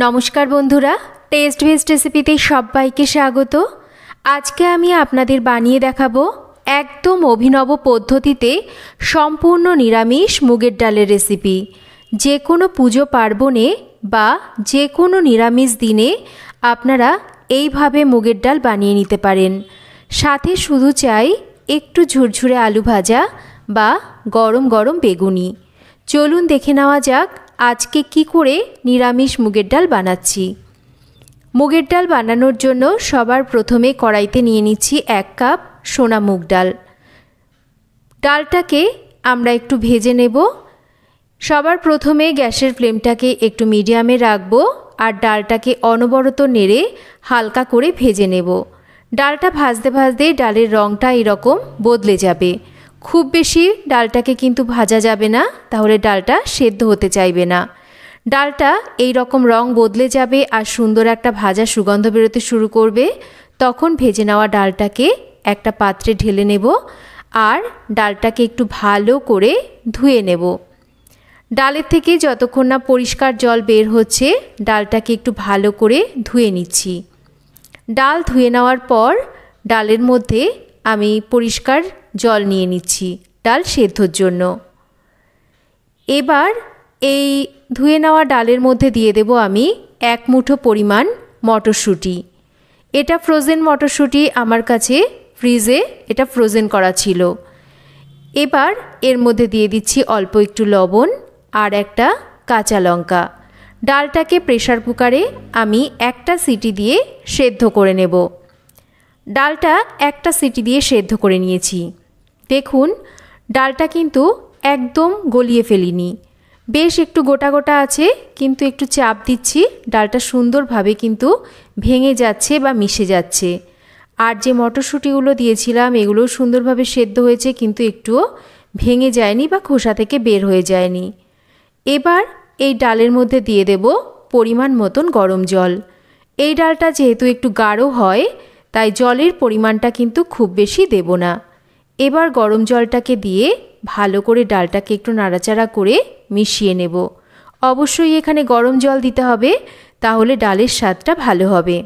নমস্কার বন্ধুরা, test best রেসিপিতে সবাইকে স্বাগত। আজকে আমি আপনাদের বানিয়ে দেখাবো একদম অভিনব পদ্ধতিতে সম্পূর্ণ নিরামিষ মুগের ডালের রেসিপি। যে কোনো পুজো পার্বণে বা যে কোনো নিরামিষ দিনে আপনারা এইভাবে মুগের ডাল বানিয়ে নিতে পারেন। সাথে শুধু চাই একটু ঝুরঝুরে আলু ভাজা বা গরম গরম বেগুনি। চলুন দেখে নেওয়া যাক আজকে কি করে নিরামিষ মুগের ডাল বানাচ্ছি। মুগের ডাল বানানোর জন্য সবার প্রথমে কড়াইতে নিয়ে নিচ্ছি 1 কাপ সোনা মুগ ডাল। ডালটাকে আমরা একটু ভেজে নেব। সবার প্রথমে গ্যাসের ফ্লেমটাকে একটু মিডিয়ামে রাখবো আর ডালটাকে অনবরত নেড়ে হালকা করে ভেজে নেব। ডালটা ভাজতে ভাজতে ডালের রঙটা এরকম বদলে যাবে। খুব বেশি ডালটাকে কিন্তু ভাজা যাবে না, তাহলে ডালটা সেদ্ধ হতে চাইবে না। ডালটা এই রকম রং বদলে যাবে আর সুন্দর একটা ভাজা সুগন্ধ বেরোতে শুরু করবে। তখন ভেজে নেওয়া ডালটাকে একটা পাত্রে ঢেলে নেব আর ডালটাকে একটু ভালো করে ধুয়ে নেব। ডালের থেকে যতক্ষণ না পরিষ্কার জল বের হচ্ছে ডালটাকে একটু ভালো করে ধুয়ে নিচ্ছি। ডাল ধুয়ে নেওয়ার পর ডালের মধ্যে আমি পরিষ্কার জল নিয়ে নিচ্ছি ডাল সেদ্ধর জন্য। এবার এই ধুয়ে নেওয়া ডালের মধ্যে দিয়ে দেব আমি 1 মুঠো পরিমাণ মটরশুঁটি। এটা ফ্রোজেন মটরশুঁটি, আমার কাছে ফ্রিজে এটা ফ্রোজেন করা ছিল। এবার এর মধ্যে দিয়ে দিচ্ছি অল্প একটু লবণ আর একটা কাঁচা লঙ্কা। ডালটাকে প্রেসার কুকারে আমি একটা সিটি দিয়ে সেদ্ধ করে নেব। ডালটা একটা সিটি দিয়ে সেদ্ধ করে নিয়েছি। দেখুন ডালটা কিন্তু একদম গলিয়ে ফেলিনি, বেশ একটু গোটা গোটা আছে, কিন্তু একটু চাপ দিচ্ছি ডালটা সুন্দরভাবে কিন্তু ভেঙে যাচ্ছে বা মিশে যাচ্ছে। আর যে মটরশুঁটিগুলো দিয়েছিলাম এগুলো সুন্দরভাবে সেদ্ধ হয়েছে, কিন্তু একটুও ভেঙে যায়নি বা খোসা থেকে বের হয়ে যায়নি। এবার এই ডালের মধ্যে দিয়ে দেব পরিমাণ মতন গরম জল। এই ডালটা যেহেতু একটু গাঢ় হয় তাই জলের পরিমাণটা কিন্তু খুব বেশি দেব না। এবার গরম জলটাকে দিয়ে ভালো করে ডালটাকে একটু নাড়াচাড়া করে মিশিয়ে নেব। অবশ্যই এখানে গরম জল দিতে হবে, তাহলে ডালের স্বাদটা ভালো হবে।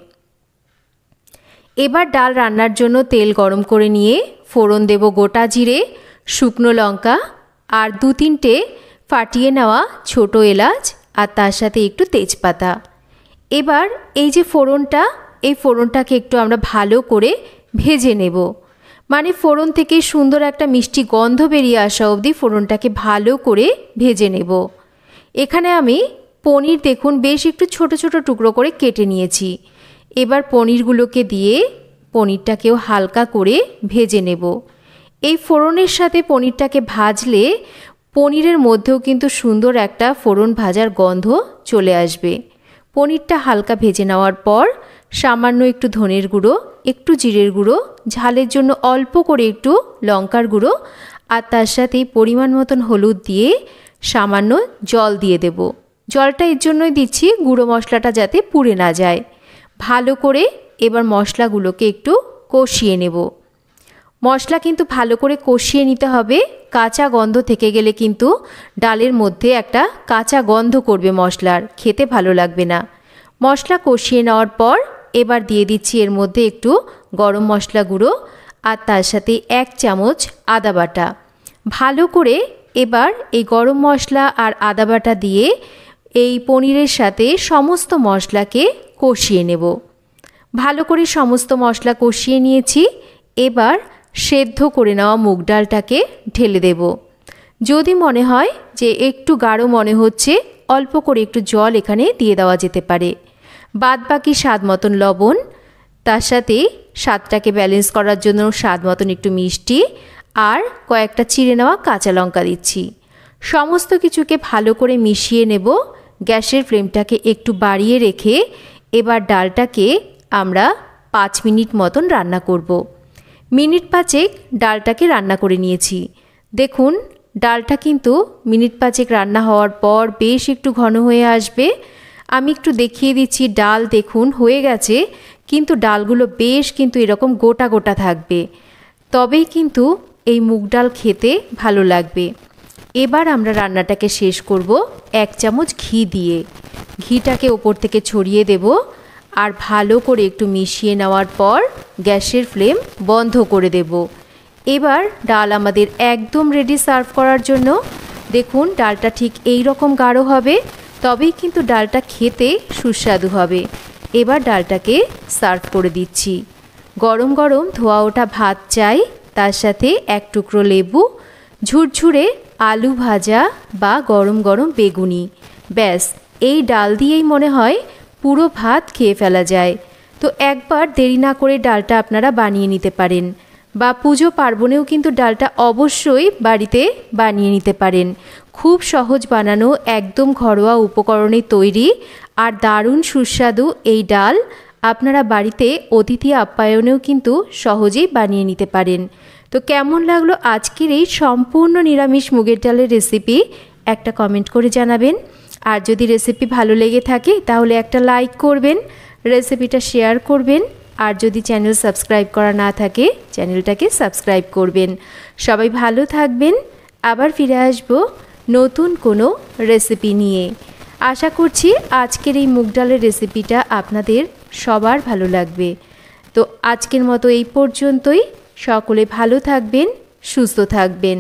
এবার ডাল রান্নার জন্য তেল গরম করে নিয়ে ফোড়ন দেব গোটা জিরে, শুকনো লঙ্কা আর 2-3টে ফাটিয়ে নেওয়া ছোট এলাচ আর তার সাথে একটু তেজপাতা। এবার এই যে ফোড়নটা, এই ফোড়নটাকে একটু আমরা ভালো করে ভেজে নেব। মানে ফোড়ন থেকে সুন্দর একটা মিষ্টি গন্ধ বেরিয়ে আসা অবধি ফোড়নটাকে ভালো করে ভেজে নেব। এখানে আমি পনির দেখুন বেশ একটু ছোট ছোট টুকরো করে কেটে নিয়েছি। এবার পনিরগুলোকে দিয়ে পনিরটাকেও হালকা করে ভেজে নেব। এই ফোড়নের সাথে পনিরটাকে ভাজলে পনিরের মধ্যেও কিন্তু সুন্দর একটা ফোড়ন ভাজার গন্ধ চলে আসবে। পনিরটা হালকা ভেজে নেওয়ার পর সামান্য একটু ধনের গুঁড়ো, একটু জিরের গুঁড়ো, ঝালের জন্য অল্প করে একটু লঙ্কার গুঁড়ো আর তার সাথে পরিমাণ মতন হলুদ দিয়ে সামান্য জল দিয়ে দেব। জলটা এর জন্যই দিচ্ছি গুঁড়ো মশলাটা যাতে পুড়ে না যায়। ভালো করে এবার মশলাগুলোকে একটু কষিয়ে নেব। মশলা কিন্তু ভালো করে কষিয়ে নিতে হবে, কাঁচা গন্ধ থেকে গেলে কিন্তু ডালের মধ্যে একটা কাঁচা গন্ধ করবে, মশলার খেতে ভালো লাগবে না। মশলা কষিয়ে নেওয়ার পর এবার দিয়ে দিচ্ছি এর মধ্যে একটু গরম মশলা গুঁড়ো আর তার সাথে 1 চামচ আদা বাটা। ভালো করে এবার এই গরম মশলা আর আদা বাটা দিয়ে এই পনিরের সাথে সমস্ত মশলাকে কষিয়ে নেব। ভালো করে সমস্ত মশলা কষিয়ে নিয়েছি। এবার সেদ্ধ করে নেওয়া মুগ ডালটাকে ঢেলে দেব। যদি মনে হয় যে একটু গাঢ় মনে হচ্ছে, অল্প করে একটু জল এখানে দিয়ে দেওয়া যেতে পারে। বাদ বাকি স্বাদ মতন লবণ, তার সাথে স্বাদটাকে ব্যালেন্স করার জন্য স্বাদ মতন একটু মিষ্টি আর কয়েকটা চিড়ে নেওয়া কাঁচা লঙ্কা দিচ্ছি। সমস্ত কিছুকে ভালো করে মিশিয়ে নেব। গ্যাসের ফ্লেমটাকে একটু বাড়িয়ে রেখে এবার ডালটাকে আমরা 5 মিনিট মতন রান্না করব। মিনিট 5 ডালটাকে রান্না করে নিয়েছি। দেখুন ডালটা কিন্তু মিনিট 5 রান্না হওয়ার পর বেশ একটু ঘন হয়ে আসবে। আমি একটু দেখিয়ে দিচ্ছি, ডাল দেখুন হয়ে গেছে, কিন্তু ডালগুলো বেশ কিন্তু এরকম গোটা গোটা থাকবে, তবেই কিন্তু এই মুগ ডাল খেতে ভালো লাগবে। এবার আমরা রান্নাটাকে শেষ করব 1 চামচ ঘি দিয়ে। ঘিটাকে ওপর থেকে ছড়িয়ে দেব আর ভালো করে একটু মিশিয়ে নেওয়ার পর গ্যাসের ফ্লেম বন্ধ করে দেব। এবার ডাল আমাদের একদম রেডি সার্ভ করার জন্য। দেখুন ডালটা ঠিক এই রকম গাঢ় হবে, তবেই কিন্তু ডালটা খেতে সুস্বাদু হবে। এবার ডালটাকে সার্ভ করে দিচ্ছি। গরম গরম ধোয়া ওঠা ভাত চাই, তার সাথে এক টুকরো লেবু, ঝুরঝুরে আলু ভাজা বা গরম গরম বেগুনি। ব্যাস এই ডাল দিয়েই মনে হয় পুরো ভাত খেয়ে ফেলা যায়। তো একবার দেরি না করে ডালটা আপনারা বানিয়ে নিতে পারেন, বা পুজো পার্বণেও কিন্তু ডালটা অবশ্যই বাড়িতে বানিয়ে নিতে পারেন। খুব সহজ বানানো, একদম ঘরোয়া উপকরণে তৈরি আর দারুণ সুস্বাদু এই ডাল আপনারা বাড়িতে অতিথি আপ্যায়নেও কিন্তু সহজেই বানিয়ে নিতে পারেন। তো কেমন লাগলো আজকের এই সম্পূর্ণ নিরামিষ মুগের ডালের রেসিপি একটা কমেন্ট করে জানাবেন। আর যদি রেসিপি ভালো লেগে থাকে তাহলে একটা লাইক করবেন, রেসিপিটা শেয়ার করবেন, আর যদি চ্যানেল সাবস্ক্রাইব করা না থাকে চ্যানেলটাকে সাবস্ক্রাইব করবেন। সবাই ভালো থাকবেন, আবার ফিরে আসব নতুন কোনো রেসিপি নিয়ে। আশা করছি আজকের এই মুগ ডালের রেসিপিটা আপনাদের সবার ভালো লাগবে। তো আজকের মতো এই পর্যন্তই। সকলে ভালো থাকবেন, সুস্থ থাকবেন।